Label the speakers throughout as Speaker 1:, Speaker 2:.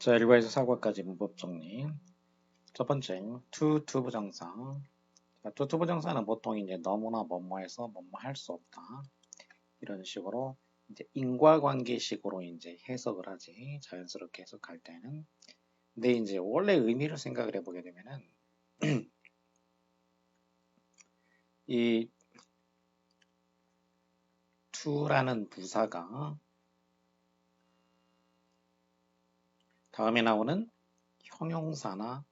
Speaker 1: 자, 일과에서 사과까지 문법 정리. 첫 번째, to 부정사. 자, to 부정사는 보통 이제 너무나 뭐뭐해서 뭐뭐 할 수 없다. 이런 식으로 이제 인과관계식으로 이제 해석을 하지. 자연스럽게 해석할 때는. 근데 이제 원래 의미를 생각을 해보게 되면은 이 to라는 부사가 다음에 나오는 형용사나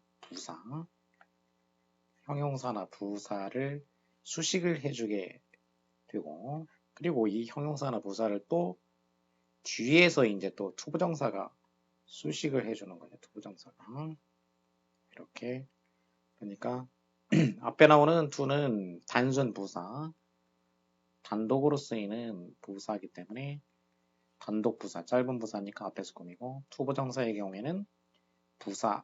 Speaker 1: 부사를 수식을 해주게 되고, 그리고 이 형용사나 부사를 또 뒤에서 이제 또 투부정사가 수식을 해주는 거죠. 투부정사가 이렇게. 그러니까 앞에 나오는 to는 단순 부사, 단독으로 쓰이는 부사이기 때문에 단독 부사, 짧은 부사니까 앞에서 꾸미고, 투부정사의 경우에는 부사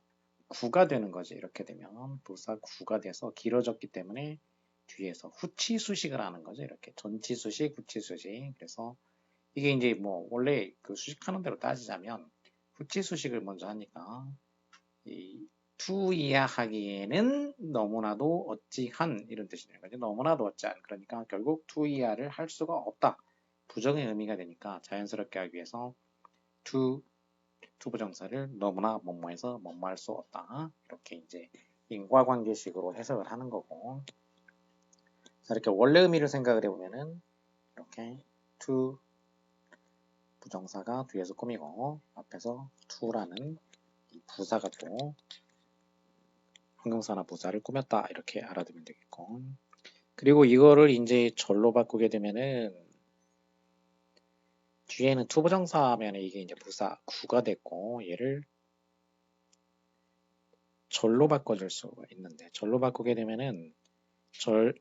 Speaker 1: 구가 되는 거지. 이렇게 되면 부사 구가 돼서 길어졌기 때문에 뒤에서 후치 수식을 하는 거죠. 이렇게 전치 수식, 후치 수식. 그래서 이게 이제 뭐 원래 그 수식하는 대로 따지자면 후치 수식을 먼저 하니까 이 to 이하 하기에는 너무나도 어찌한 이런 뜻이 되는 거죠. 너무나도 어찌한. 그러니까 결국 to 이하를 할 수가 없다. 부정의 의미가 되니까 자연스럽게 하기 위해서 to 부정사를 너무나 뭐뭐해서 뭐뭐 할 수 없다. 이렇게 이제 인과관계식으로 해석을 하는 거고. 자, 이렇게 원래 의미를 생각을 해보면은 이렇게 to 부정사가 뒤에서 꾸미고 앞에서 to라는 부사가 또 형용사나 부사를 꾸몄다. 이렇게 알아두면 되겠고. 그리고 이거를 이제 절로 바꾸게 되면은 뒤에는 to 부정사 하면 이게 이제 부사 구가 됐고, 얘를 절로 바꿔줄 수가 있는데, 절로 바꾸게 되면은 절을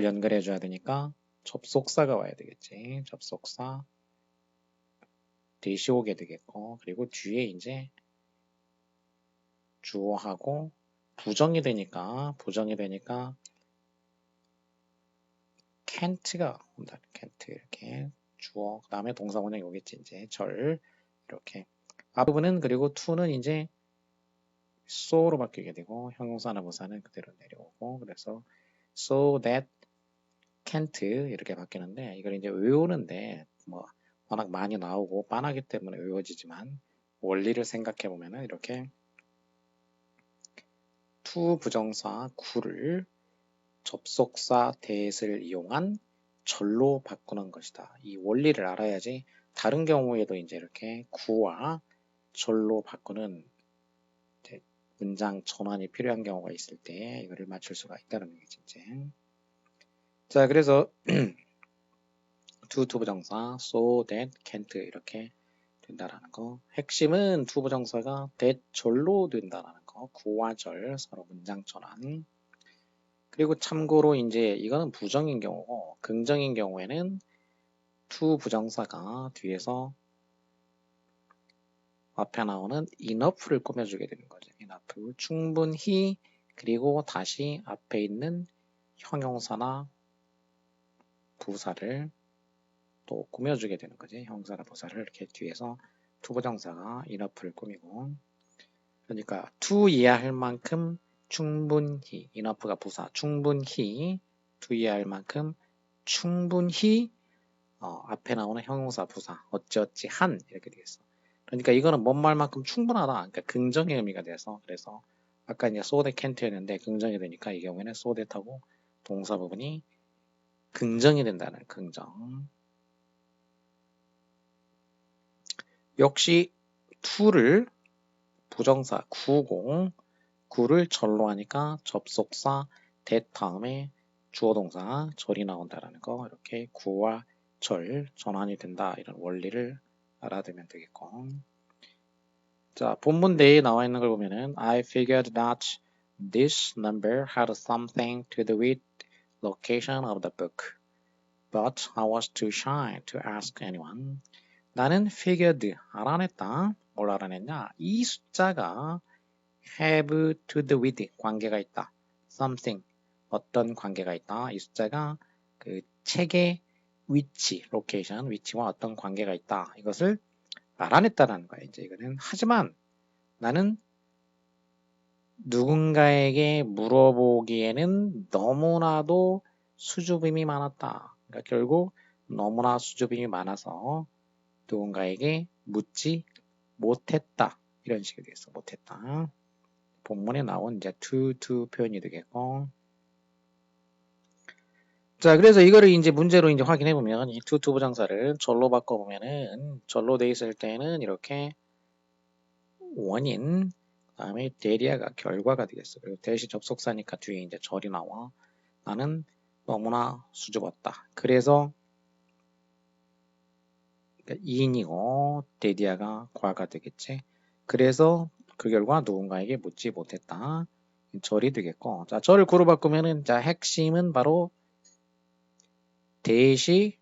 Speaker 1: 연결해 줘야 되니까 접속사가 와야 되겠지. 접속사 대시 오게 되겠고, 그리고 뒤에 이제 주어하고 부정이 되니까 can't가 온다. can't 이렇게 주어, 그 다음에 동사 원형이 오겠지. 이제 절 이렇게 앞부분은, 그리고 to는 이제 so로 바뀌게 되고 형용사나 부사는 그대로 내려오고, 그래서 so that can't 이렇게 바뀌는데, 이걸 이제 외우는데 뭐 워낙 많이 나오고 빤하기 때문에 외워지지만 원리를 생각해 보면은 이렇게 to 부정사 구를 접속사 that을 이용한 절로 바꾸는 것이다. 이 원리를 알아야지 다른 경우에도 이제 이렇게 구와 절로 바꾸는 문장 전환이 필요한 경우가 있을 때 이거를 맞출 수가 있다는 얘기지. 자, 그래서 to 부정사 so that can't 이렇게 된다라는 거. 핵심은 to 부정사가 that 절로 된다라는 거. 구와 절 서로 문장 전환. 그리고 참고로 이제 이거는 부정인 경우고, 긍정인 경우에는 to 부정사가 뒤에서 앞에 나오는 enough를 꾸며주게 되는 거죠. enough, 충분히, 그리고 다시 앞에 있는 형용사나 부사를 또 꾸며주게 되는 거지. 형용사나 부사를 이렇게 뒤에서 to 부정사가 enough를 꾸미고, 그러니까 to 이해할 만큼 충분히, enough가 부사, 충분히 to 이해할 만큼 충분히 앞에 나오는 형용사 부사 어찌어찌한 이렇게 되겠어. 그러니까 이거는 뭔 말만큼 충분하다. 그러니까 긍정의 의미가 돼서, 그래서 아까 이제 so that can't였는데 긍정이 되니까 이 경우에는 so that하고 동사 부분이 긍정이 된다는 긍정. 역시 to를 부정사 구를 절로 하니까 접속사 that 다음에 주어 동사 절이 나온다라는 거. 이렇게 구와 절 전환이 된다. 이런 원리를 알아두면 되겠고. 자, 본문 내에 나와 있는 걸 보면은 I figured that this number had something to do with location of the book, but I was too shy to ask anyone. 나는 figured, 알아냈다. 뭘 알아냈냐? 이 숫자가 have to do with, 관계가 있다. something, 어떤 관계가 있다. 이 숫자가 그 책의 위치, location, 위치와 어떤 관계가 있다. 이것을 말 안 했다라는 거야. 이제 이거는. 하지만 나는 누군가에게 물어보기에는 너무나도 수줍음이 많았다. 그러니까 결국 너무나 수줍음이 많아서 누군가에게 묻지 못했다. 이런 식이 되겠어. 못했다. 본문에 나온 이제 to 표현이 되겠고. 자, 그래서 이거를 이제 문제로 이제 확인해 보면 이 to 부정사를 절로 바꿔 보면은 절로 돼 있을 때는 이렇게 원인, 그다음에 대리아가 결과가 되겠어. 그리고 대시 접속사니까 뒤에 이제 절이 나와. 나는 너무나 수줍었다. 그래서 그러니까 이인이고 대디아가 과가 되겠지. 그래서 그 결과 누군가에게 묻지 못했다. 절이 되겠고. 자, 절을 구로 바꾸면은 자, 핵심은 바로 대시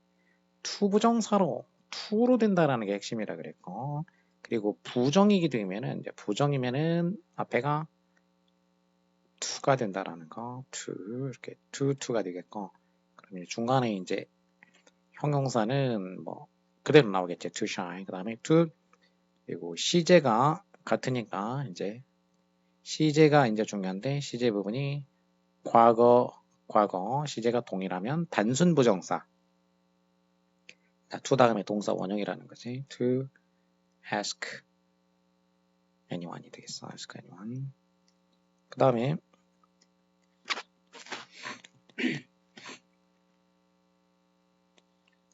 Speaker 1: 투부정사로 투로 된다라는 게 핵심이라 그랬고. 그리고 부정이기 되면은 이제 부정이면은 앞에가 투가 된다라는 거. 투 이렇게 투가 되겠고. 그러면 중간에 이제 형용사는 뭐 그대로 나오겠지. to shine. 그다음에 to 그리고 시제가 같으니까 이제 시제가 이제 중요한데 시제 부분이 과거 시제가 동일하면 단순 부정사. 자, to 다음에 동사 원형이라는 거지. to ask anyone이 되겠어. ask anyone. 그 다음에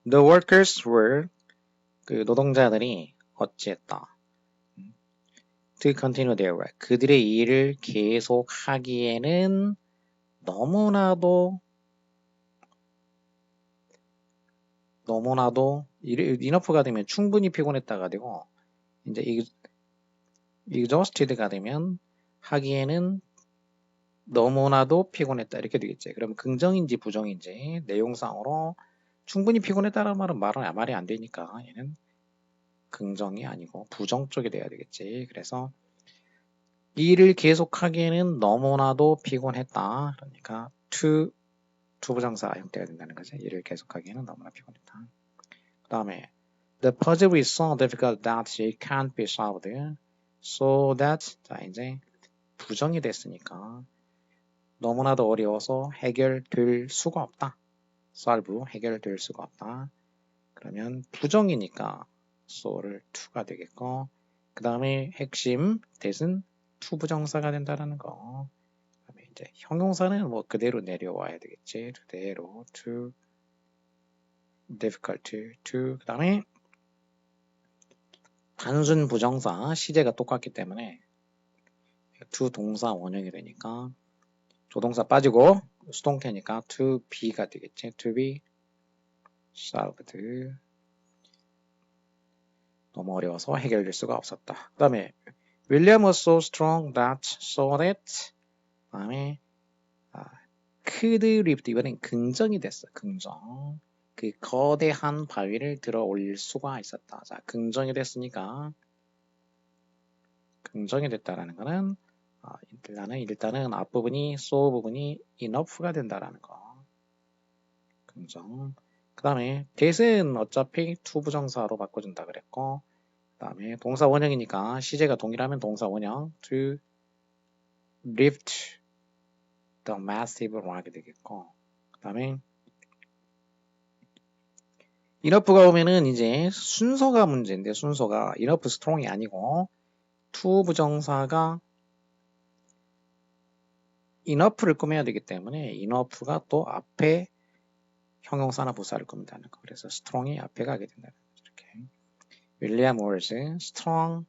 Speaker 1: the workers were 그 노동자들이 어찌했다. to continue their work. 그들의 일을 계속하기에는 너무나도 enough가 되면 충분히 피곤했다가 되고 이제 exhausted가 되면 하기에는 너무나도 피곤했다 이렇게 되겠지. 그럼 긍정인지 부정인지 내용상으로 충분히 피곤했다는 말은 말이 안 되니까 얘는 긍정이 아니고 부정 쪽이 돼야 되겠지. 그래서 일을 계속하기에는 너무나도 피곤했다. 그러니까 to 부정사 형태가 된다는 거지. 일을 계속하기에는 너무나 피곤했다. 그 다음에 the puzzle is so difficult that it can't be solved. So that 자 이제 부정이 됐으니까 너무나도 어려워서 해결될 수가 없다. solve 해결될 수가 없다. 그러면 부정이니까 so를 to가 되겠고 그 다음에 핵심 that은 to 부정사가 된다라는 거. 그다음에 이제 형용사는 뭐 그대로 내려와야 되겠지. 그대로 to difficult to 그 다음에 단순 부정사 시제가 똑같기 때문에 to 동사 원형이 되니까 조동사 빠지고 수동태니까 to be가 되겠지. to be solved. 너무 어려워서 해결될 수가 없었다. 그 다음에 William was so strong that 그 다음에 could lift 이번엔 긍정이 됐어. 긍정. 그 거대한 바위를 들어 올릴 수가 있었다. 자, 긍정이 됐으니까 긍정이 됐다라는 거는 일단은 앞부분이 so 부분이 enough가 된다라는 거. 긍정. 그 다음에 that은 어차피 to 부정사로 바꿔준다 그랬고 그 다음에 동사 원형이니까 시제가 동일하면 동사 원형 to lift the massive rock 되겠고 그 다음에 enough가 오면은 이제 순서가 문제인데 순서가 enough strong이 아니고 to 부정사가 enough를 꾸며야 되기 때문에 enough가 또 앞에 형용사나 부사를 꾸민다는 거. 그래서 strong이 앞에 가게 된다는 거죠. 이렇게. William was strong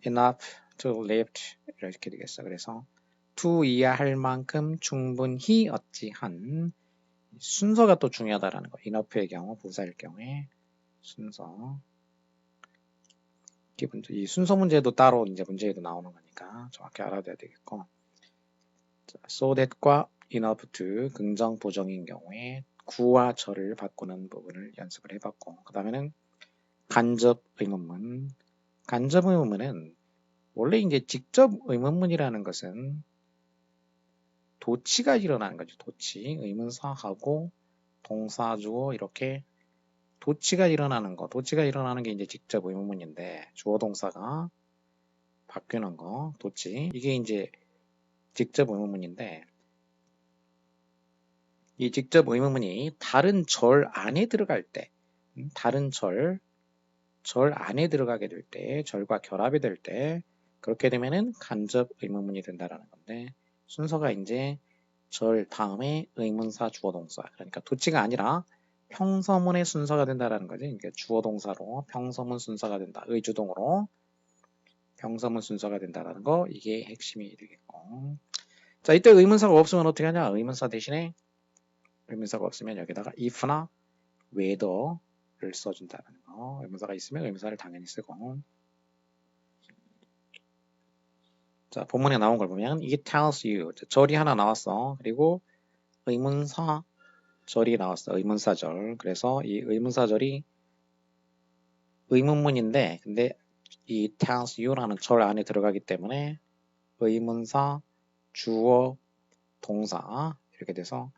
Speaker 1: enough to lift 이렇게 되겠어. 그래서 to 이해할 만큼 충분히 어찌한 순서가 또 중요하다라는 거. enough의 경우 부사일 경우에 순서. 이 순서 문제도 따로 이제 문제에도 나오는 거니까 정확히 알아둬야 되겠고. 자, so that과 enough to 긍정 부정인 경우에 구와 절을 바꾸는 부분을 연습을 해봤고 그 다음에는 간접 의문문. 간접 의문문은 원래 이제 직접 의문문이라는 것은 도치가 일어나는 거죠. 도치, 의문사하고 동사 주어 이렇게 도치가 일어나는 게 이제 직접 의문문인데 주어 동사가 바뀌는 거, 도치. 이게 이제 직접 의문문인데 이 직접 의문문이 다른 절 안에 들어갈 때, 다른 절 안에 들어가게 될 때, 절과 결합이 될 때, 그렇게 되면은 간접 의문문이 된다라는 건데, 순서가 이제 절 다음에 의문사 주어 동사. 그러니까 도치가 아니라 평서문의 순서가 된다라는 거지. 그러니까 주어 동사로 평서문 순서가 된다. 의주동으로 평서문 순서가 된다라는 거, 이게 핵심이 되겠고. 자, 이때 의문사가 없으면 어떻게 하냐? 의문사 대신에 의문사가 없으면 여기다가 if나 whether를 써준다는 거. 의문사가 있으면 의문사를 당연히 쓰고. 자, 본문에 나온 걸 보면 it tells you. 절이 하나 나왔어. 그리고 의문사 절이 나왔어. 의문사절. 그래서 이 의문사절이 의문문인데 근데 이 tells you라는 절 안에 들어가기 때문에 의문사, 주어, 동사 이렇게 돼서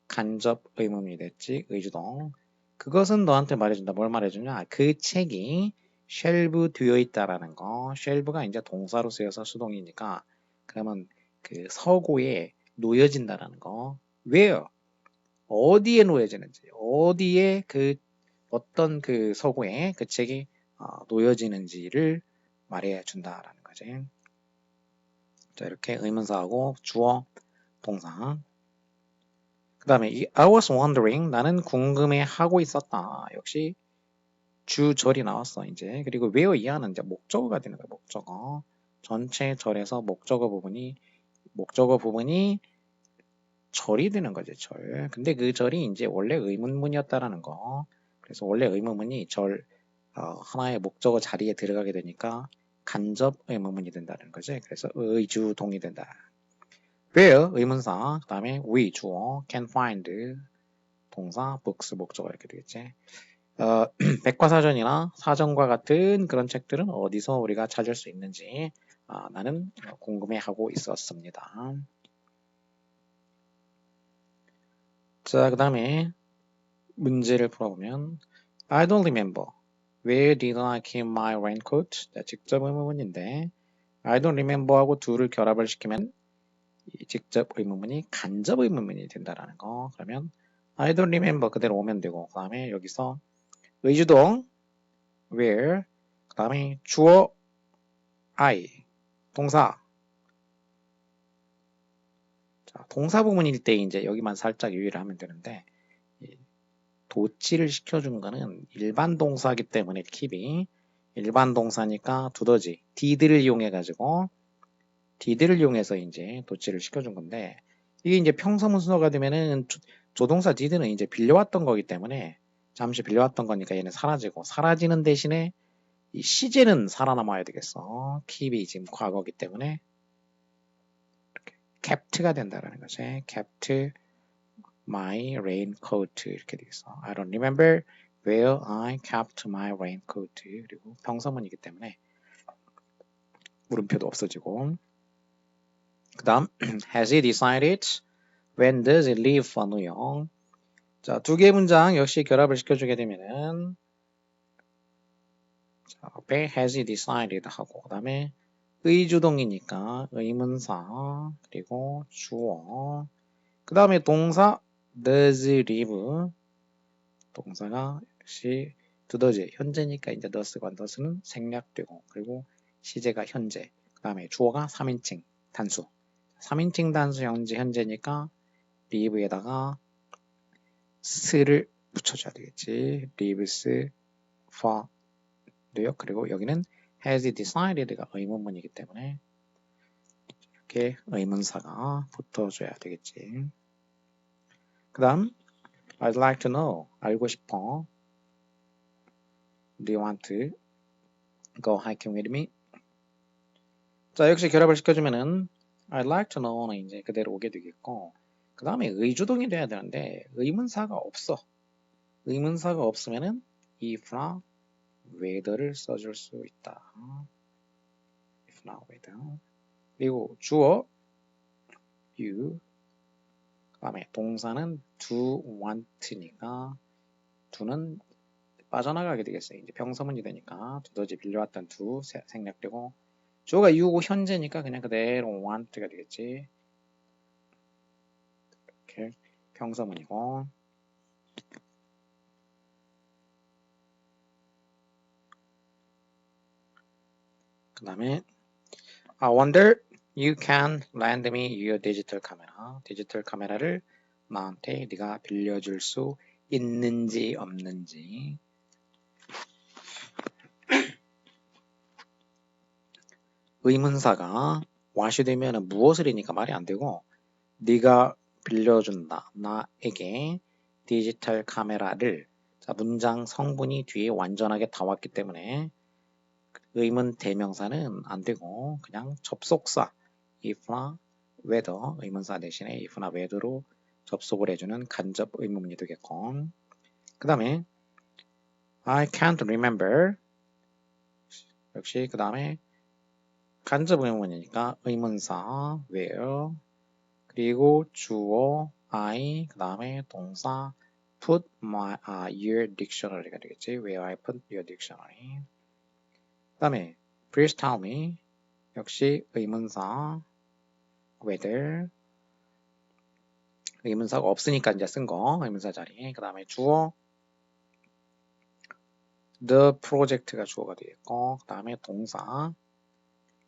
Speaker 1: 간접 의문문이 됐지. 의주동. 그것은 너한테 말해준다. 뭘 말해주냐? 그 책이 쉘브 되어 있다라는 거. 쉘브가 이제 동사로 쓰여서 수동이니까 그러면 그 서고에 놓여진다라는 거. where? 어디에 놓여지는지, 어디에 그 어떤 그 서고에 그 책이 놓여지는지를 말해준다라는 거지. 자, 이렇게 의문사하고 주어, 동사. 그 다음에 이 I was wondering, 나는 궁금해하고 있었다. 역시 주절이 나왔어 이제. 그리고 where 이하는 이제 목적어가 되는 거야. 목적어. 전체 절에서 목적어 부분이 절이 되는 거지. 절. 근데 그 절이 이제 원래 의문문이었다라는 거. 그래서 원래 의문문이 하나의 목적어 자리에 들어가게 되니까 간접 의문문이 된다는 거지. 그래서 의주동이 된다. where 의문사, 그 다음에 we 주어, can find 동사, books 목적어 이렇게 되겠지. 백과사전이나 사전과 같은 그런 책들은 어디서 우리가 찾을 수 있는지 나는 궁금해하고 있었습니다. 자, 그 다음에 문제를 풀어보면 I don't remember. Where did I keep my raincoat? 자, 직접 의문문인데 I don't remember하고 둘을 결합을 시키면 이 직접 의문문이 간접 의문문이 된다라는 거. 그러면 I don't remember 그대로 오면 되고 그 다음에 여기서 의주동 where 그 다음에 주어 I 동사. 자, 동사 부분일 때 이제 여기만 살짝 유의를 하면 되는데 도치를 시켜준 거는 일반 동사이기 때문에 keep이 일반 동사니까 두더지 did를 이용해서 이제 도치를 시켜준 건데 이게 이제 평서문 순서가 되면은 조동사 did는 이제 빌려왔던 거기 때문에 잠시 빌려왔던 거니까 얘는 사라지고 사라지는 대신에 이 시제는 살아남아야 되겠어. keep이 지금 과거기 때문에 이렇게 kept가 된다라는 거지. kept my raincoat 이렇게 되겠어. I don't remember where I kept my raincoat. 그리고 평서문이기 때문에 물음표도 없어지고. 그 다음 has he decided when does he leave for New York? 자, 두 개의 문장 역시 결합을 시켜주게 되면은 자, 앞에 has he decided 하고 그 다음에 의주동이니까 의문사 그리고 주어 그 다음에 동사 does leave 동사가 역시 두더지 현재니까 이제 does과 does는 생략되고 그리고 시제가 현재 그 다음에 주어가 3인칭 단수 3인칭 단수 현재니까 leave에다가 s를 붙여줘야 되겠지. leaves for New York 그리고 여기는 has decided가 의문문이기 때문에 이렇게 의문사가 붙어줘야 되겠지. 그 다음 I'd like to know 알고 싶어. Do you want to go hiking with me? 자, 역시 결합을 시켜주면은 I'd like to know는 이제 그대로 오게 되겠고 그 다음에 의주동이 돼야 되는데 의문사가 없어. 의문사가 없으면은 if나 whether를 써줄 수 있다. if나 whether. 그리고 주어 you 그 다음에 동사는 do want니까 do는 빠져나가게 되겠어요. 이제 병서문이 되니까 두더지 빌려왔던 두 생략되고 주어가 you고 현재니까 그냥 그대로 want가 되겠지. 이렇게 병서문이고 그 다음에 I wonder you can lend me your digital camera. 디지털 카메라를 나한테 네가 빌려줄 수 있는지 없는지. 의문사가 what이 되면 무엇을이니까 말이 안 되고 네가 빌려준다. 나에게 디지털 카메라를. 자, 문장 성분이 뒤에 완전하게 다 왔기 때문에 의문 대명사는 안 되고 그냥 접속사 if나 whether 의문사 대신에 if나 whether로 접속을 해주는 간접 의문문이 되겠고 그 다음에 I can't remember 역시 그 다음에 간접 의문이니까 의문사 where 그리고 주어 I 그 다음에 동사 put your dictionary가 되겠지. Where I put your dictionary. 그 다음에 please tell me 역시 의문사 whether 의문사가 없으니까 이제 쓴 거 의문사 자리. 그 다음에 주어 the project가 주어가 되겠고 그 다음에 동사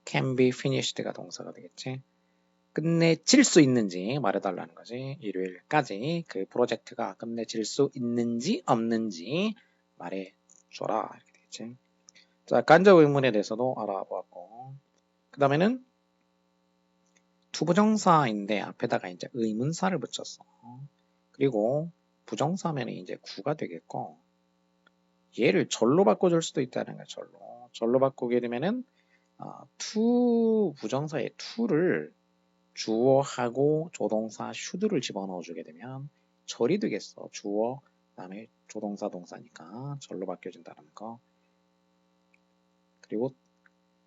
Speaker 1: can be finished가 동사가 되겠지. 끝내질 수 있는지 말해달라는 거지. 일요일까지 그 프로젝트가 끝내질 수 있는지 없는지 말해줘라. 이렇게 되겠지. 자, 간접 의문에 대해서도 알아보았고 그 다음에는 투부정사인데 앞에다가 이제 의문사를 붙였어. 그리고 부정사면 이제 구가 되겠고 얘를 절로 바꿔줄 수도 있다는 거야. 절로 바꾸게 되면은 투 부정사의 투를 주어하고 조동사 should를 집어넣어 주게 되면 절이 되겠어. 주어 그다음에 조동사 동사니까 절로 바뀌어진다는 거. 그리고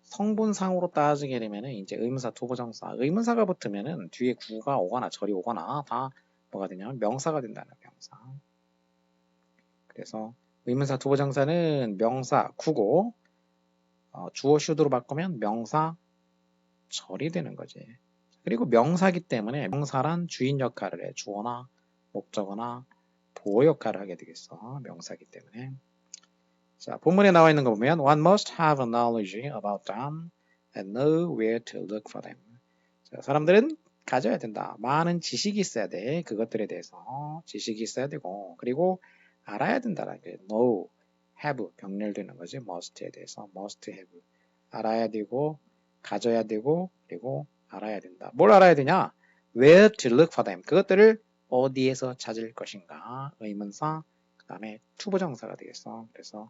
Speaker 1: 성분상으로 따지게 되면은 이제 의문사 투부정사 의문사가 붙으면은 뒤에 구가 오거나 절이 오거나 다 뭐가 되냐면 명사가 된다는 명사. 그래서 의문사 투부정사는 명사 구고 주어 should로 바꾸면 명사 절이 되는 거지. 그리고 명사기 때문에 명사란 주인 역할을 해. 주어나 목적어나 보호 역할을 하게 되겠어. 명사기 때문에. 자, 본문에 나와 있는 거 보면 One must have a knowledge about them and know where to look for them. 자, 사람들은 가져야 된다. 많은 지식이 있어야 돼. 그것들에 대해서 지식이 있어야 되고 그리고 알아야 된다라는 게 know, have 병렬되는 거지. must에 대해서 must have 알아야 되고 가져야 되고 그리고 알아야 된다. 뭘 알아야 되냐? Where to look for them. 그것들을 어디에서 찾을 것인가? 의문사, 그 다음에 투부정사가 되겠어. 그래서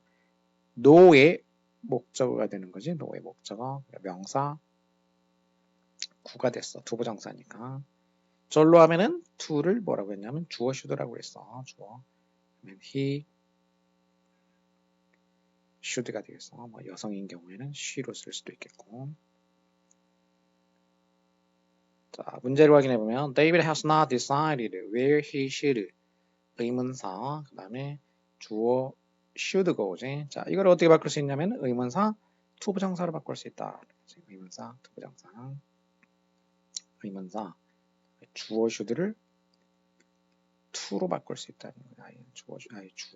Speaker 1: know의 목적어가 되는 거지. know의 목적어, 명사, 구가 됐어. 투부정사니까. 절로 하면은 to를 뭐라고 했냐면 주어 should라고 했어. 주어. he should가 되겠어. 뭐 여성인 경우에는 she로 쓸 수도 있겠고. 자, 문제를 확인해 보면 David has not decided where he should 의문사 그 다음에 주어 should go지. 자, 이걸 어떻게 바꿀 수 있냐면 의문사 투부정사로 바꿀 수 있다. 의문사 투부정사 의문사 주어 should를 to로 바꿀 수 있다는 거야. 주어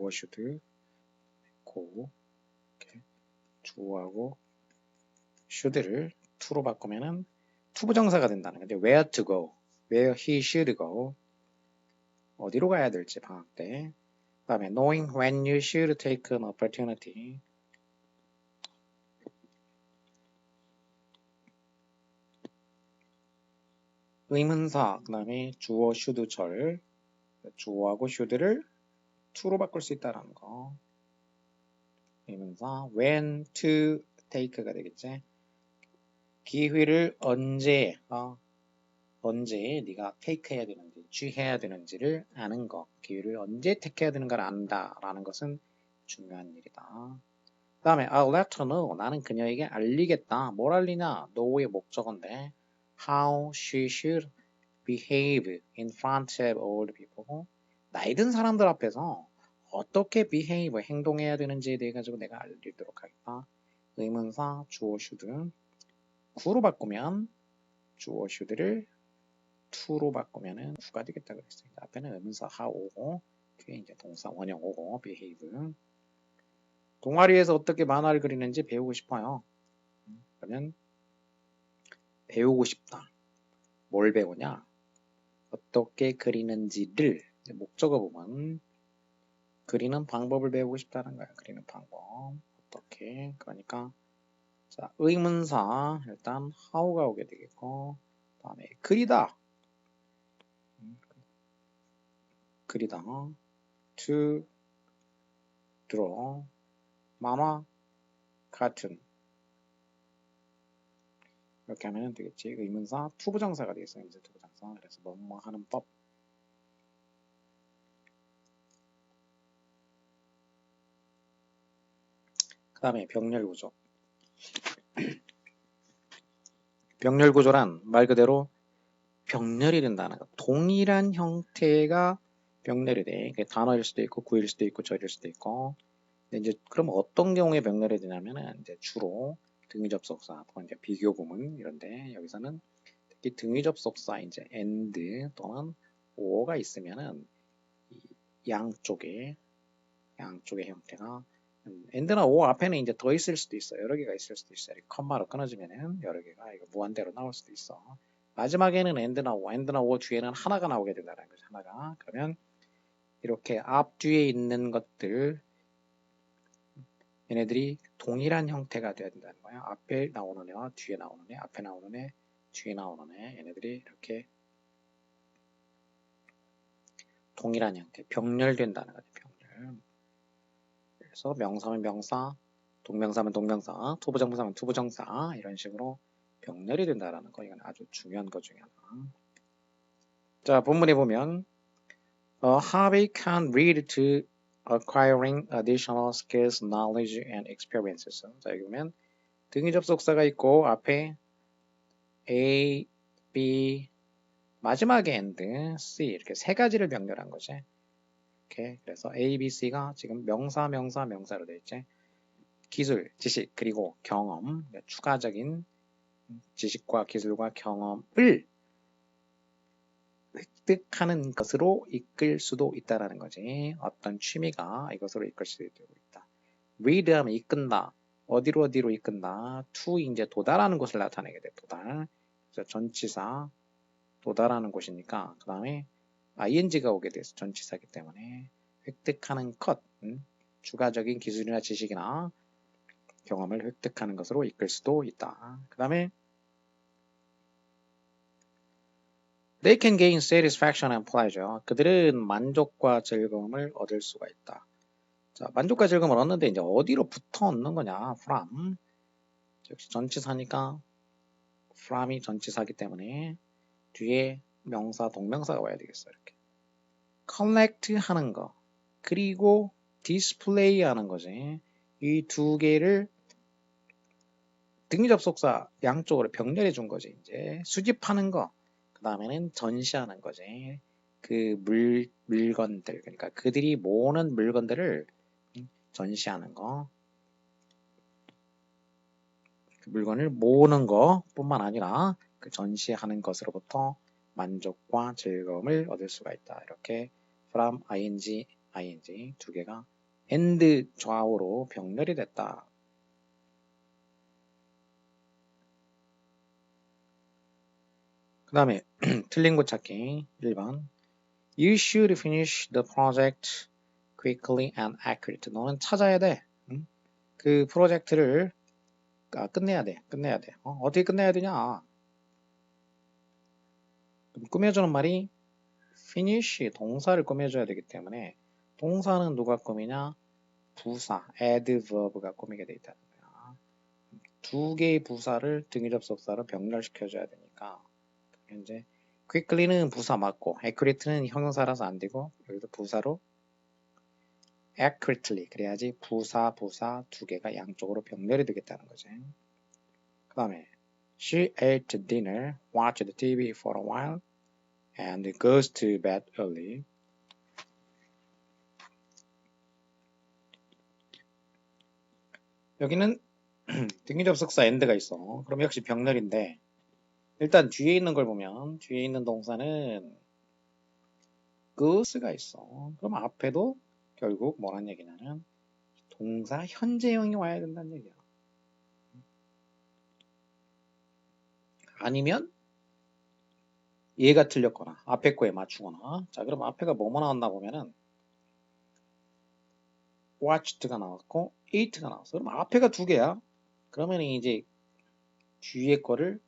Speaker 1: should go 이렇게 주어하고 should를 to로 바꾸면은 투부정사가 된다는 건데 where to go, where he should go 어디로 가야 될지 방학 때. 그 다음에 knowing when you should take an opportunity. 의문사 그 다음에 주어 should 절 주어하고 should를 to로 바꿀 수 있다는 거. 의문사 when to take가 되겠지. 기회를 언제 네가 take 해야 되는지 취해야 되는지를 아는 거. 기회를 언제 take 해야 되는 걸 안다라는 것은 중요한 일이다. 그 다음에 I'll let her know. 나는 그녀에게 알리겠다. 뭘 알리냐? know의 목적어인데 how she should behave in front of old people. 나이 든 사람들 앞에서 어떻게 behave, 행동해야 되는지에 대해 가지고 내가 알려드리도록 하겠다. 의문사 주어 should 구로 바꾸면 주어 should를 to로 바꾸면은 구가 되겠다 그랬어요. 앞에는 의문사 how 오고 뒤에 이제 동사 원형 오고 behave. 동아리에서 어떻게 만화를 그리는지 배우고 싶어요. 그러면 배우고 싶다. 뭘 배우냐? 어떻게 그리는지를 목적어 보면 그리는 방법을 배우고 싶다는 거야. 그리는 방법. 어떻게? 그러니까 자, 의문사 일단 how가 오게 되겠고 다음에 그리다. 그리다. to draw. 만화, cartoon. 이렇게 하면 되겠지. 의문사 투부정사가 되겠어요. 이제 투부정사. 그래서 뭐뭐 하는 법. 그 다음에 병렬구조. 병렬구조란 말 그대로 병렬이 된다는 거. 동일한 형태가 병렬이 돼. 단어일 수도 있고 구일 수도 있고 절일 수도 있고. 근데 이제 그럼 어떤 경우에 병렬이 되냐면은 이제 주로 등위접속사 또는 이제 비교구문 이런데 여기서는 특히 등위접속사 이제 and 또는 or가 있으면은 양쪽의 형태가 and나 or 앞에는 이제 더 있을 수도 있어. 여러 개가 있을 수도 있어. 컴마로 끊어지면은 여러 개가 이거 무한대로 나올 수도 있어. 마지막에는 and나 or 뒤에는 하나가 나오게 된다는 거죠. 하나가. 그러면 이렇게 앞뒤에 있는 것들 얘네들이 동일한 형태가 되어야 된다는 거야. 앞에 나오는 애와 뒤에 나오는 애, 앞에 나오는 애, 뒤에 나오는 애 얘네들이 이렇게 동일한 형태, 병렬된다는 거죠. 병렬. 그래서 명사면 명사, 동명사면 동명사, 투부정사면 투부정사 이런 식으로 병렬이 된다라는 거 이건 아주 중요한 것 중에 하나. 자, 본문에 보면 A hobby can lead to acquiring additional skills, knowledge, and experiences. 자, 여기 보면 등위 접속사가 있고 앞에 A, B, 마지막에 and, C 이렇게 세 가지를 병렬한 거지. 이렇게 그래서 A, B, C가 지금 명사, 명사, 명사로 되어 있지. 기술, 지식, 그리고 경험, 추가적인 지식과 기술과 경험을 획득하는 것으로 이끌 수도 있다라는 거지. 어떤 취미가 이것으로 이끌 수도 있다. lead 하면 이끈다. 어디로 이끈다. to 이제 도달하는 곳을 나타내게 돼. 도달. 그래서 전치사 도달하는 곳이니까 그 다음에 ing가 오게 돼서 전치사이기 때문에 획득하는 것, 추가적인 기술이나 지식이나 경험을 획득하는 것으로 이끌 수도 있다. 그 다음에 They can gain satisfaction and pleasure. 그들은 만족과 즐거움을 얻을 수가 있다. 자, 만족과 즐거움을 얻는데 이제 어디로 붙어 얻는 거냐? from. 역시 전치사니까 from이 전치사기 때문에 뒤에 명사, 동명사가 와야 되겠어. 이렇게. collect 하는 거. 그리고 display 하는 거지. 이 두 개를 등위접속사 양쪽으로 병렬해 준 거지. 이제 수집하는 거. 그 다음에는 전시하는 거지. 그 물건들. 그러니까 그들이 모으는 물건들을 전시하는 거. 그 물건을 모으는 거 뿐만 아니라 그 전시하는 것으로부터 만족과 즐거움을 얻을 수가 있다. 이렇게 from, ing 두 개가 and 좌우로 병렬이 됐다. 그 다음에 틀린 거 찾기 1번 You should finish the project quickly and accurately. 너는 찾아야 돼. 응? 그 프로젝트를 끝내야 돼. 어떻게 끝내야 되냐? 꾸며주는 말이 finish 동사를 꾸며줘야 되기 때문에 동사는 누가 꾸미냐? 부사, adverb가 꾸미게 돼 있다는 거야. 두 개의 부사를 등위접속사로 병렬시켜줘야 되니까 이제 quickly는 부사 맞고 accurately는 형용사라서 안 되고 여기서 부사로 accurately 그래야지 부사 두 개가 양쪽으로 병렬이 되겠다는 거지. 그 다음에 She ate dinner, watched TV for a while, and goes to bed early. 여기는 등기 접속사 and가 있어. 그럼 역시 병렬인데 일단 뒤에 있는 걸 보면 뒤에 있는 동사는 goes가 있어. 그럼 앞에도 결국 뭐란 얘기냐면 동사 현재형이 와야 된다는 얘기야. 아니면 얘가 틀렸거나 앞에 거에 맞추거나. 자, 그럼 앞에가 뭐뭐 나왔나 보면은 watched가 나왔고 ate가 나왔어. 그럼 앞에가 두 개야. 그러면 이제 뒤에 거를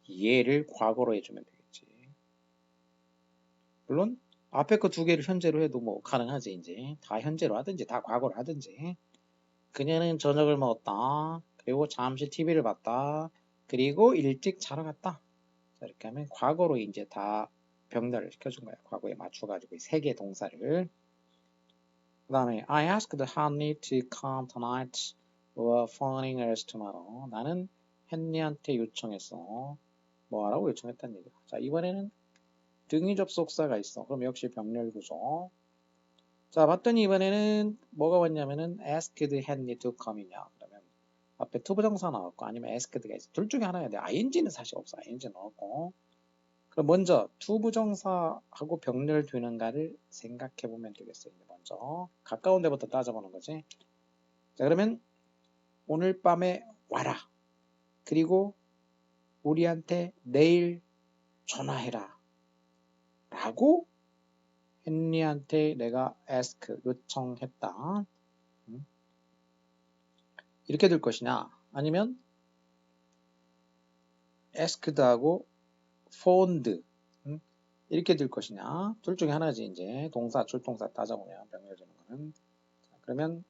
Speaker 1: 얘를 과거로 해주면 되겠지. 물론 앞에 거 두 개를 현재로 해도 뭐 가능하지. 이제 다 현재로 하든지 다 과거로 하든지. 그녀는 저녁을 먹었다. 그리고 잠시 TV를 봤다. 그리고 일찍 자러 갔다. 자, 이렇게 하면 과거로 이제 다 병렬을 시켜준 거야. 과거에 맞춰가지고 세 개 동사를. 그 다음에 I asked Honey to come tonight. We're phoning us tomorrow. 나는 헨리한테 요청했어. 뭐 하라고 요청했다는 얘기야. 자, 이번에는 등위 접속사가 있어. 그럼 역시 병렬 구조. 자, 봤더니 이번에는 뭐가 왔냐면은 asked Henry to come이냐. 그러면 앞에 투부정사 나왔고 아니면 asked가 있어. 둘 중에 하나야 돼. ing는 사실 없어. ing 넣었고. 그럼 먼저 투부정사하고 병렬 되는가를 생각해 보면 되겠어요. 먼저 가까운 데부터 따져보는 거지. 자, 그러면 오늘 밤에 와라. 그리고 우리한테 내일 전화해라. 라고 헨리한테 내가 ask 요청했다. 이렇게 될 것이냐? 아니면 asked하고 phoned 이렇게 될 것이냐? 둘 중에 하나지. 이제 동사, 줄동사 따져보면 병렬되는 거는. 자, 그러면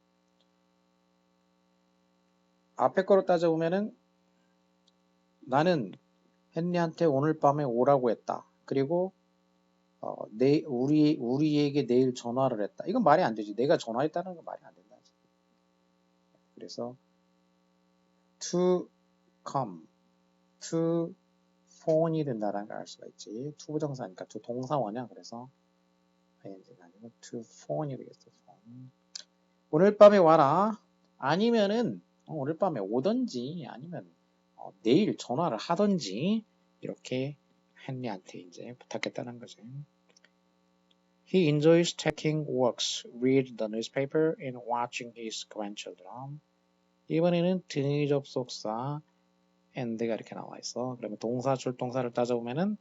Speaker 1: 앞에 거로 따져보면은 나는 헨리한테 오늘 밤에 오라고 했다. 그리고 우리에게 내일 전화를 했다. 이건 말이 안 되지. 내가 전화했다는 건 말이 안 된다. 그래서 to come, to phone이 된다라는 걸 알 수가 있지. to 부정사니까 to 동사원이야. 그래서 ing가 아니고 to phone이 되겠어. phone. 오늘 밤에 와라. 아니면은 오늘 밤에 오던지 아니면 내일 전화를 하던지 이렇게 헨리한테 이제 부탁했다는 거지. He enjoys taking walks, read the newspaper, and watching his grandchildren. 이번에는 등위 접속사 and가 이렇게 나와 있어. 그러면 동사, 줄동사를 따져보면은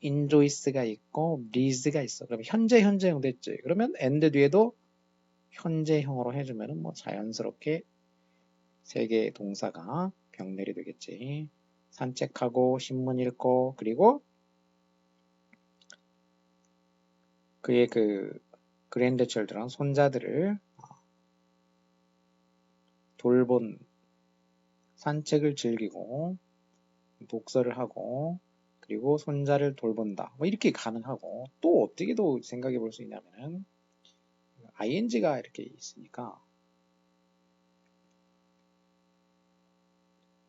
Speaker 1: enjoys가 있고 reads가 있어. 그러면 현재형 됐지. 그러면 and 뒤에도 현재형으로 해주면은 뭐 자연스럽게 세 개의 동사가 병렬이 되겠지. 산책하고 신문 읽고 그리고 그의 그 그랜드철들한 손자들을 돌본 산책을 즐기고 독서를 하고 그리고 손자를 돌본다. 뭐 이렇게 가능하고 또 어떻게 더 생각해 볼 수 있냐면은 ing가 이렇게 있으니까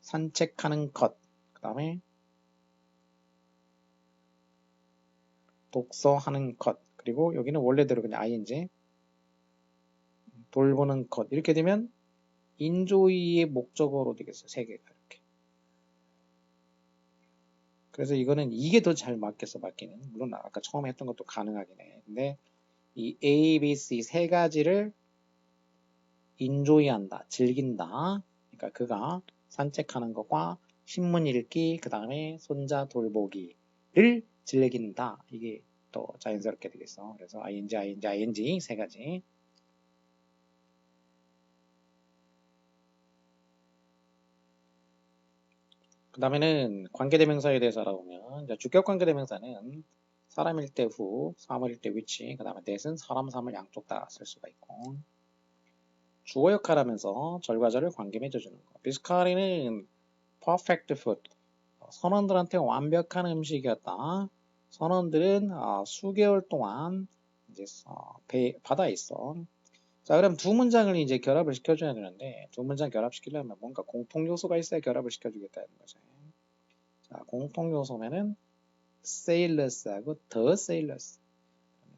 Speaker 1: 산책하는 것, 그 다음에 독서하는 것, 그리고 여기는 원래대로 그냥 ing 돌보는 것 이렇게 되면 enjoy의 목적어로 되겠어요. 세 개가 이렇게. 그래서 이거는 이게 더 잘 맞겠어. 맞기는. 물론 아까 처음에 했던 것도 가능하긴 해. 근데 이 A, B, C 세 가지를 enjoy한다, 즐긴다. 그러니까 그가 산책하는 것과 신문 읽기, 그 다음에 손자 돌보기를 즐긴다. 이게 더 자연스럽게 되겠어. 그래서 ing 세 가지. 그 다음에는 관계대명사에 대해서 알아보면 주격 관계대명사는 사람일 때 who, 사물일 때 which, 그 다음에 that은 사람, 사물 양쪽 다 쓸 수가 있고 주어 역할하면서 절과 절을 관계 맺어주는 거. 비스카리는 perfect food, 선원들한테 완벽한 음식이었다. 선원들은 수개월 동안 이제 바다에 있어. 자, 그럼 두 문장을 이제 결합을 시켜줘야 되는데 두 문장 결합시키려면 뭔가 공통 요소가 있어야 결합을 시켜주겠다는 거죠. 자, 공통 요소면은 sailor하고 the sailors.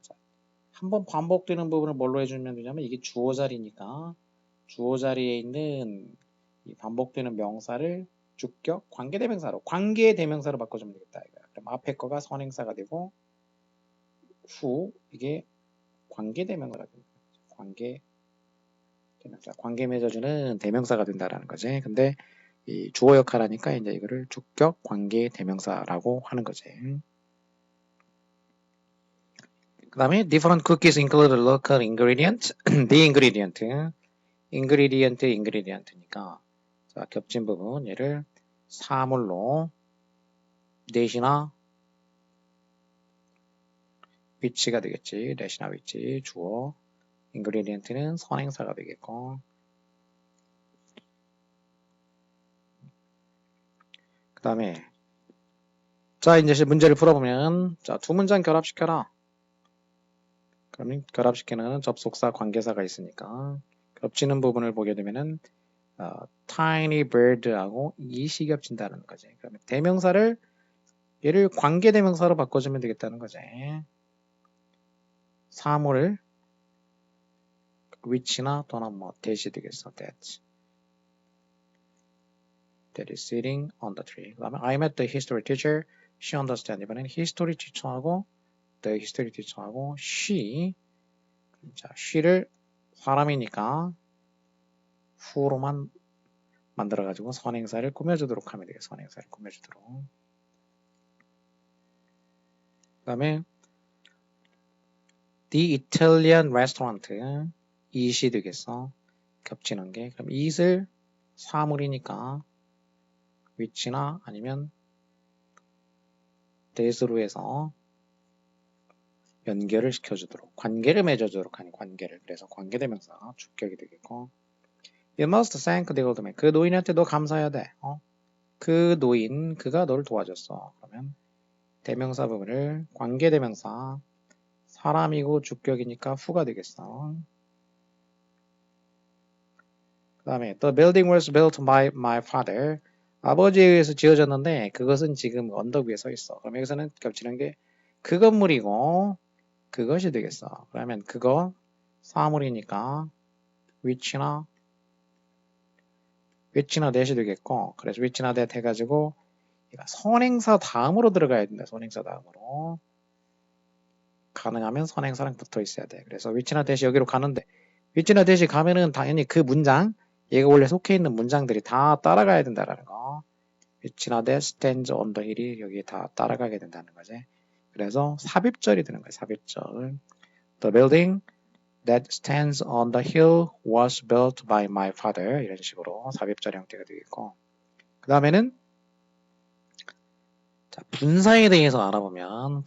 Speaker 1: 자, 한번 반복되는 부분을 뭘로 해주면 되냐면 이게 주어 자리니까 주어 자리에 있는 이 반복되는 명사를 주격 관계대명사로 바꿔주면 되겠다. 그럼 앞에 거가 선행사가 되고 후 이게 관계대명사가 됩니다. 관계대명사. 관계 맺어주는 대명사가 된다라는 거지. 근데 이 주어 역할하니까 이제 이거를 주격 관계대명사라고 하는 거지. 그 다음에 different cookies include local ingredient, the ingredient니까 자, 겹친 부분 얘를 사물로 대시나 위치가 되겠지. 대시나 위치 주어 ingredient는 선행사가 되겠고 그 다음에 자 이제 문제를 풀어보면 자, 두 문장 결합시켜라. 그러면 결합시키는 접속사 관계사가 있으니까 겹치는 부분을 보게 되면은 tiny bird하고 이시 겹친다는 거지. 그러면 대명사를 얘를 관계대명사로 바꿔주면 되겠다는 거지. 사물을 위치나 또는 뭐 that이 되겠어. that is sitting on the tree. 그 다음에 I met the history teacher. She understand. 이번엔 history teacher하고 the history teacher하고 she 자, she를 사람이니까 who로만 만들어가지고 선행사를 꾸며주도록 하면 되겠어. 선행사를 꾸며주도록. 그 다음에 the Italian restaurant it이 되겠어. 겹치는 게. 그럼 it을 사물이니까 위치나 아니면 that으로 해서 연결을 시켜주도록 관계를 맺어주도록 하는 관계를 그래서 관계대명사 주격이 되겠고 You must thank the old man. 그 노인한테 너 감사해야 돼. 그 노인 그가 너를 도와줬어. 그러면 대명사 부분을 관계대명사 사람이고 주격이니까 후가 되겠어. 그 다음에 The building was built by my father. 아버지에 의해서 지어졌는데 그것은 지금 언덕 위에 서 있어. 그럼 여기서는 겹치는 게 그 건물이고 그것이 되겠어. 그러면 그거 사물이니까 위치나 that이 되겠고 그래서 위치나 that 해가지고 선행사 다음으로 들어가야 된다. 선행사 다음으로 가능하면 선행사랑 붙어 있어야 돼. 그래서 위치나 that이 여기로 가는데 위치나 that이 가면은 당연히 그 문장 얘가 원래 속해 있는 문장들이 다 따라가야 된다라는 거. 위치나 that stands on the hill이 여기 다 따라가게 된다는 거지. 그래서 삽입절이 되는 거야. 삽입절. The building that stands on the hill was built by my father. 이런 식으로 삽입절 형태가 되겠고 그 다음에는 자, 분사에 대해서 알아보면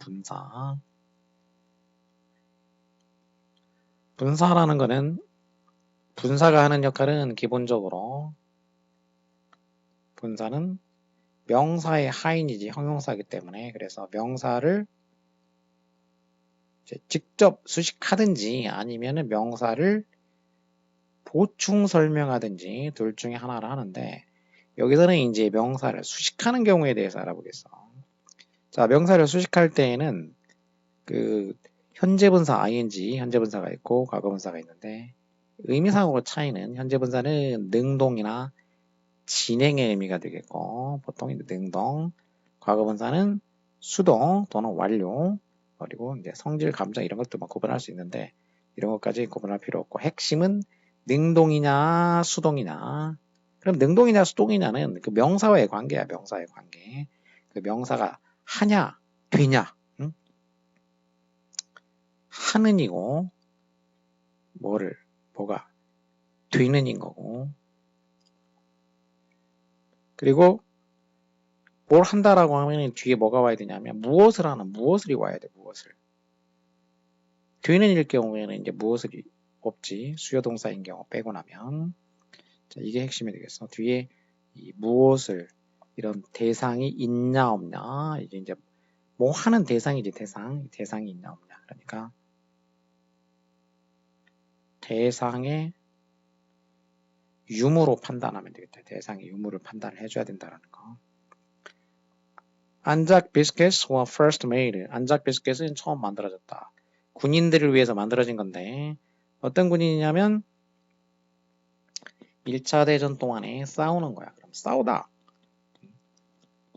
Speaker 1: 분사라는 거는 분사가 하는 역할은 기본적으로 분사는 명사의 하인이지 형용사이기 때문에 그래서 명사를 직접 수식하든지 아니면 명사를 보충 설명하든지 둘 중에 하나를 하는데 여기서는 이제 명사를 수식하는 경우에 대해서 알아보겠어. 자, 명사를 수식할 때에는 그 현재분사 ing 현재분사가 있고 과거분사가 있는데 의미상으로 차이는 현재분사는 능동이나 진행의 의미가 되겠고 보통 능동, 과거분사는 수동 또는 완료 그리고 이제 성질, 감정 이런 것도 막 구분할 수 있는데 이런 것까지 구분할 필요 없고 핵심은 능동이냐 수동이냐. 그럼 능동이냐 수동이냐는 그 명사와의 관계야. 명사의 관계. 그 명사가 하냐 되냐 응? 하는이고 뭐가 되는인 거고 그리고 뭘 한다라고 하면 뒤에 뭐가 와야 되냐면 무엇을 하는 무엇을이 와야 돼. 무엇을 되는 일 경우에는 이제 무엇을이 없지. 수요동사인 경우 빼고 나면 자, 이게 핵심이 되겠어. 뒤에 이 무엇을 이런 대상이 있냐 없냐 이제 뭐 하는 대상이지. 대상이 있냐 없냐. 그러니까 대상의 유무로 판단하면 되겠다. 대상의 유무를 판단을 해줘야 된다는 거. 안작 비스켓 were first made. 안작 비스켓은 처음 만들어졌다. 군인들을 위해서 만들어진 건데 어떤 군인이냐면 1차 대전 동안에 싸우는 거야. 그럼 싸우다.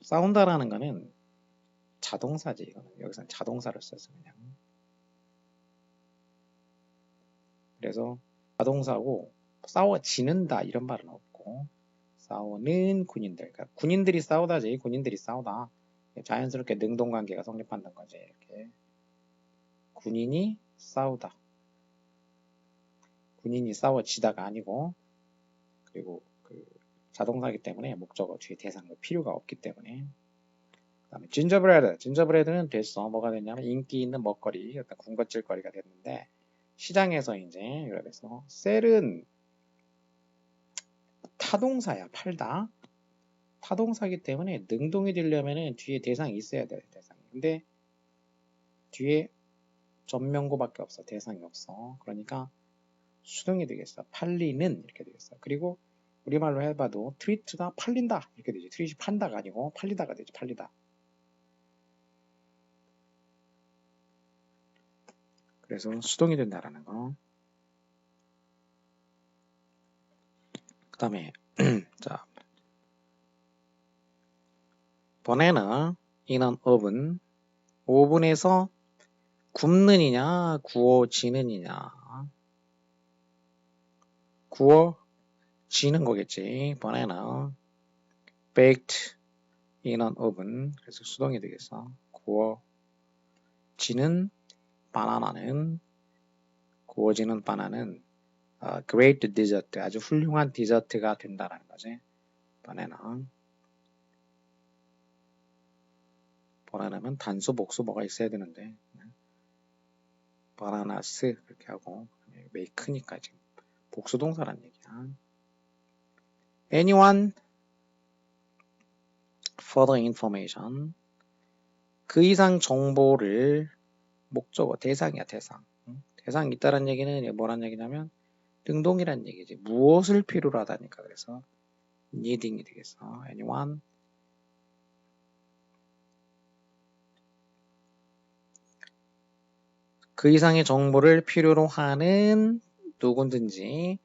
Speaker 1: 싸운다라는 거는 자동사지. 이거는 여기서는 자동사를 써서 그냥. 그래서 자동사고 싸워지는다 이런 말은 없고 싸우는 군인들. 그러니까 군인들이 싸우다지. 군인들이 싸우다. 자연스럽게 능동관계가 성립한다는 거지. 이렇게 군인이 싸우다. 군인이 싸워지다가 아니고 그리고 그 자동사기 때문에 목적어 뒤에 대상도 필요가 없기 때문에 그다음에 진저브레드. 진저브레드는 됐어. 뭐가 됐냐면 인기 있는 먹거리, 어떤 군것질거리가 됐는데 시장에서 이제 그래서 셀은 타동사야. 팔다. 타동사기 때문에 능동이 되려면은 뒤에 대상이 있어야 돼. 대상이. 근데 뒤에 전명구밖에 없어. 대상이 없어. 그러니까 수동이 되겠어. 팔리는 이렇게 되겠어. 그리고 우리말로 해봐도 트리트가 팔린다 이렇게 되지. 트리트 판다가 아니고 팔리다가 되지. 팔리다. 그래서 수동이 된다라는 거. 그 다음에 자 번에는 인원 오븐 오븐에서 굽는이냐 구워지는이냐 구워지는 거겠지. 번에는 baked in an oven 그래서 수동이 되겠어. 구워지는 바나나는 구워지는 바나나는 great dessert 아주 훌륭한 디저트가 된다라는 거지. 바나나면 단수 복수 뭐가 있어야 되는데 바나나스 그렇게 하고 make니까 지금 복수동사란 얘기야. anyone further information 그 이상 정보를 목적어 대상이야 대상. 대상이 있다는 얘기는 뭐란 얘기냐면 능동이란 얘기지. 무엇을 필요로 하다니까. 그래서 needing이 되겠어. anyone 그 이상의 정보를 필요로 하는 누구든지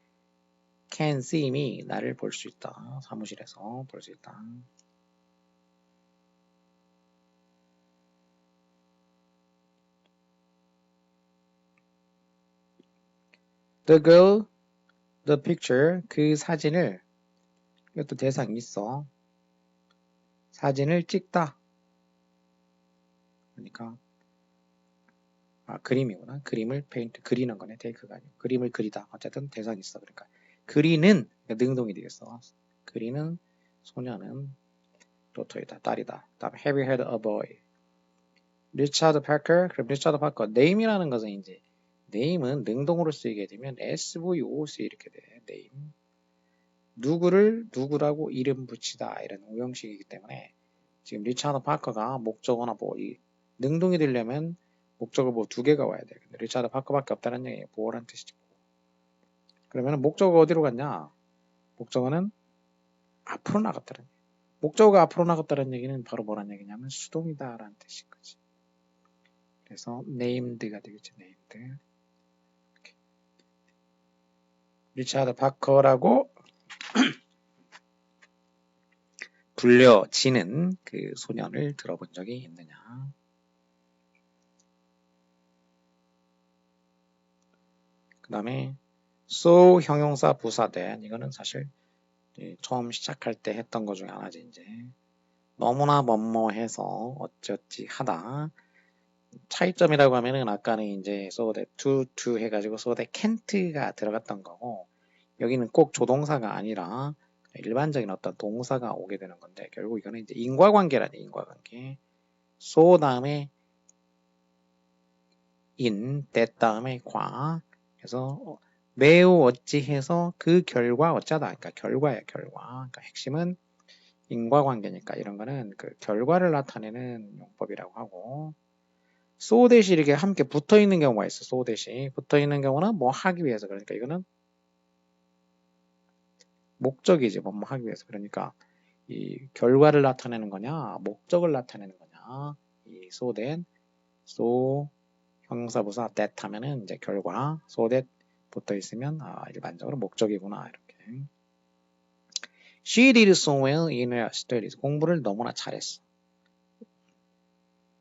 Speaker 1: can see me 나를 볼 수 있다. 사무실에서 볼 수 있다. The girl, the picture 그 사진을 이것도 대상이 있어. 사진을 찍다. 그러니까 그림이구나. 그림을 페인트 그리는 거네. 테이크가 아니고 그림을 그리다. 어쨌든 대상이 있어. 그러니까 그리는 능동이 되겠어. 그리는 소녀는 도토이다. 딸이다. 다음 Have you had a boy? 리차드 파커. 그럼 리차드 파커. name이라는 것은 이제 name은 능동으로 쓰이게 되면 SVOC 이렇게 돼. name. 누구를 누구라고 이름 붙이다 이런 오형식이기 때문에 지금 리차드 파커가 목적어나 뭐 이 능동이 되려면 목적어 뭐 두 개가 와야 돼. 근데 리차드 파커밖에 없다는 얘기예요. 보어란 뜻이지. 그러면 목적어 어디로 갔냐? 목적어는 앞으로 나갔다는 얘기. 목적어가 앞으로 나갔다는 얘기는 바로 뭐란 얘기냐면 수동이다라는 뜻인 거지. 그래서 named가 되겠지. named. 리차드 파커라고 불려지는 그 소년을 들어본 적이 있느냐? 그 다음에 so 형용사 부사된 이거는 사실 처음 시작할 때 했던 것 중에 하나지. 이제 너무나 뭐뭐해서 어쩌지 하다. 차이점이라고 하면은 아까는 이제 so that to 해가지고 so that can't가 들어갔던 거고 여기는 꼭 조동사가 아니라 일반적인 어떤 동사가 오게 되는 건데 결국 이거는 이제 인과관계라는 인과관계. so 다음에 in, that 다음에 과. 그래서 매우 어찌해서 그 결과 어쩌다. 그러니까 결과야 결과. 그러니까 핵심은 인과관계니까 이런 거는 그 결과를 나타내는 용법이라고 하고 so that이 이렇게 함께 붙어 있는 경우가 있어. so that이 붙어 있는 경우는 뭐 하기 위해서 그러니까 이거는 목적이지 뭐 하기 위해서 그러니까 이 결과를 나타내는 거냐 목적을 나타내는 거냐 이 so that so 형용사부사 that 하면은 이제 결과 so that 붙어 있으면 일반적으로 목적이구나 이렇게 She did so well in her studies. 공부를 너무나 잘했어.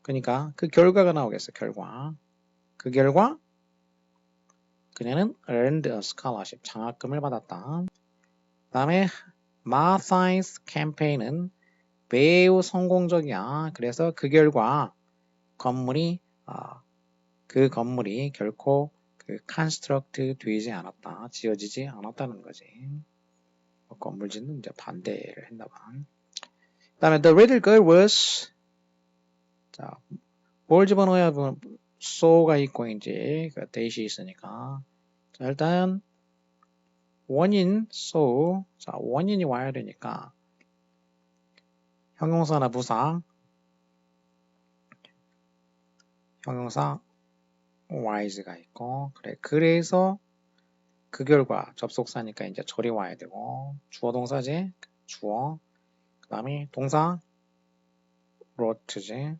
Speaker 1: 그러니까 그 결과가 나오겠어. 결과. 그 결과 그녀는 earned a scholarship. 장학금을 받았다. 다음에 Martha's campaign은 매우 성공적이야. 그래서 그 결과 그 건물이 결코 construct 되지 않았다. 지어지지 않았다는 거지. 건물 짓는 이제 반대를 했나 봐. 그 다음에 the little girl was 자, 뭘 집어넣어야 so가 있고 이제 그 대시 있으니까 자, 일단 원인 so 자, 원인이 와야 되니까 형용사나 부사 형용사 wise가 있고 그래 그래서 그 결과 접속사니까 이제 절이 와야 되고 주어 동사지 주어 그 다음에 동사 wrote지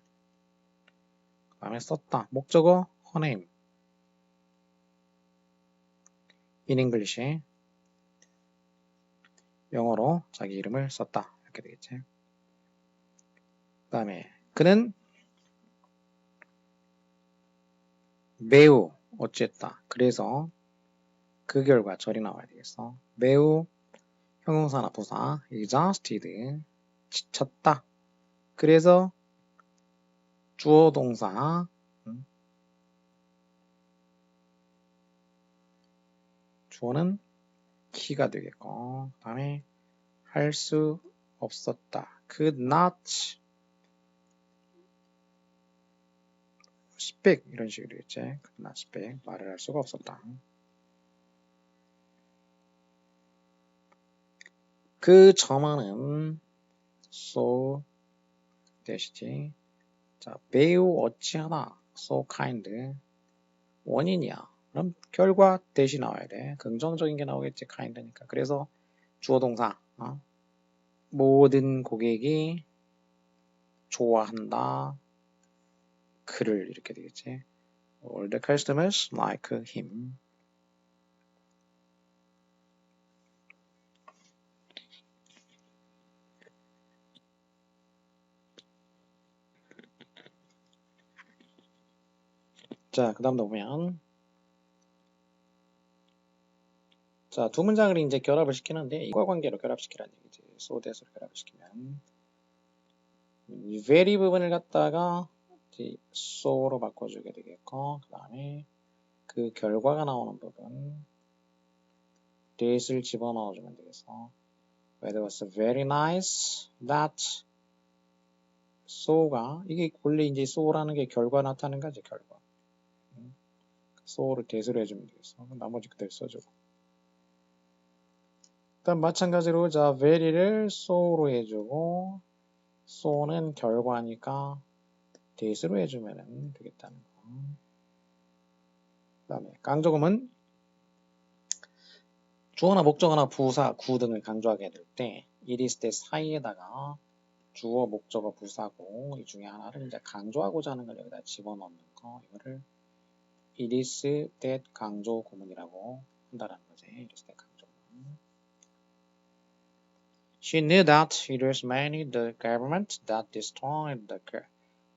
Speaker 1: 그 다음에 썼다 목적어 her name in English 영어로 자기 이름을 썼다 이렇게 되겠지 그 다음에 그는 매우 어쨌다 그래서 그 결과 절이 나와야 되겠어 매우 형용사나 부사 exhausted 지쳤다 그래서 주어 동사 주어는 he가 되겠고 그 다음에 할 수 없었다 could not speak 이런 식으로 되겠지 could not speak 말을 할 수가 없었다 그 점원은 so 대시지 자 매우 어찌하다 so kind 원인이야 그럼 결과 대시 나와야 돼 긍정적인 게 나오겠지 kind니까 그래서 주어 동사 모든 고객이 좋아한다 그를 이렇게 되겠지 all the customers like him 자 그 다음 보면 자, 두 문장을 이제 결합을 시키는데 인과관계로 결합시키라는 얘기지. so that으로 결합을 시키면 이 very 부분을 갖다가 so로 바꿔주게 되겠고 그 다음에 그 결과가 나오는 부분 that을 집어넣어주면 되겠어. It was very nice that so가 이게 원래 이제 so라는 게 결과 나타나는 거지 결과. so를 that으로 해주면 되겠어. 나머지 그대로 써주고. 일단 마찬가지로 자 very를 so로 해주고 so는 결과니까 that으로 해주면 되겠다는 거. 그 다음에 강조금은 주어나 목적어나 부사, 구 등을 강조하게 될 때 it is that 사이에다가 주어, 목적어, 부사고 이 중에 하나를 이제 강조하고자 하는 걸 여기다 집어넣는 거 이거를 it is that 강조 구문이라고 한다는 거지. it is that 강조 구문. She knew that it was mainly the government that destroyed the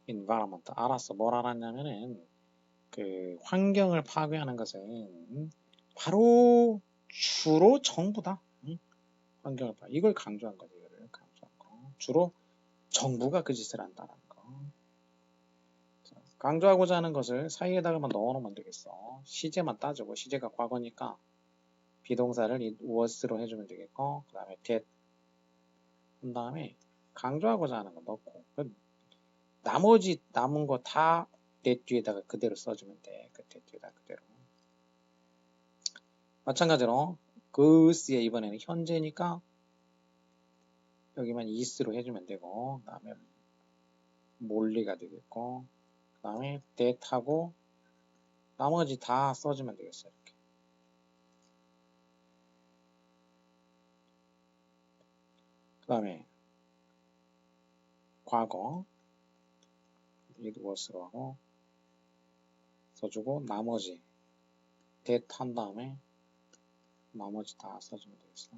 Speaker 1: environment. 알았어. 뭘 알았냐면은 그 환경을 파괴하는 것은 바로 주로 정부다. 환경을 파괴. 이걸 강조한 거지. 이거를 강조한 거. 주로 정부가 그 짓을 한다는 거. 자, 강조하고자 하는 것을 사이에다가만 넣어놓으면 되겠어. 시제만 따지고 시제가 과거니까 비동사를 it was로 해주면 되겠고 그 다음에 that 한 다음에 강조하고자 하는 거 넣고 나머지 남은 거 다 that 뒤에다가 그대로 써주면 돼. 그 that 뒤에다 그대로. 마찬가지로 그스에 이번에는 현재니까 여기만 is로 해주면 되고 그 다음에 몰리가 되겠고 그 다음에 that하고 나머지 다 써주면 되겠어요. 이렇게. 그 다음에 과거 it was로 하고 써주고 나머지 that 한 다음에 나머지 다 써주면 되겠어.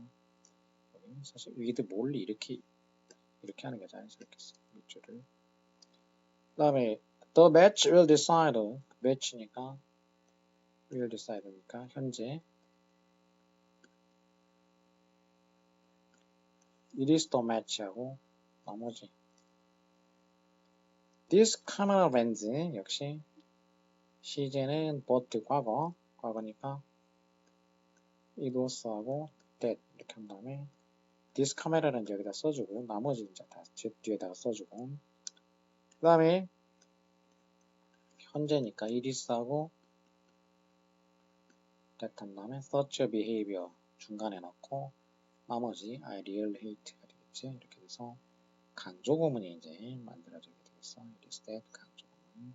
Speaker 1: 사실 with 몰리 이렇게 하는 게 자연스럽게 써. 밑줄을. 그 다음에 the match will decide. match니까 will decide니까 현재. it is the match하고 나머지 this camera lens 역시 시제는 but 과거니까 it was하고 that 이렇게 한 다음에 this camera lens 여기다 써주고 나머지 이제 다 뒤에다가 써주고 그 다음에 현재니까 it is하고 that 한 다음에 such a behavior 중간에 넣고 나머지 I really hate가 되겠지. 이렇게 돼서 강조 구문이 이제 만들어지게 되겠어. it is that 강조 구문.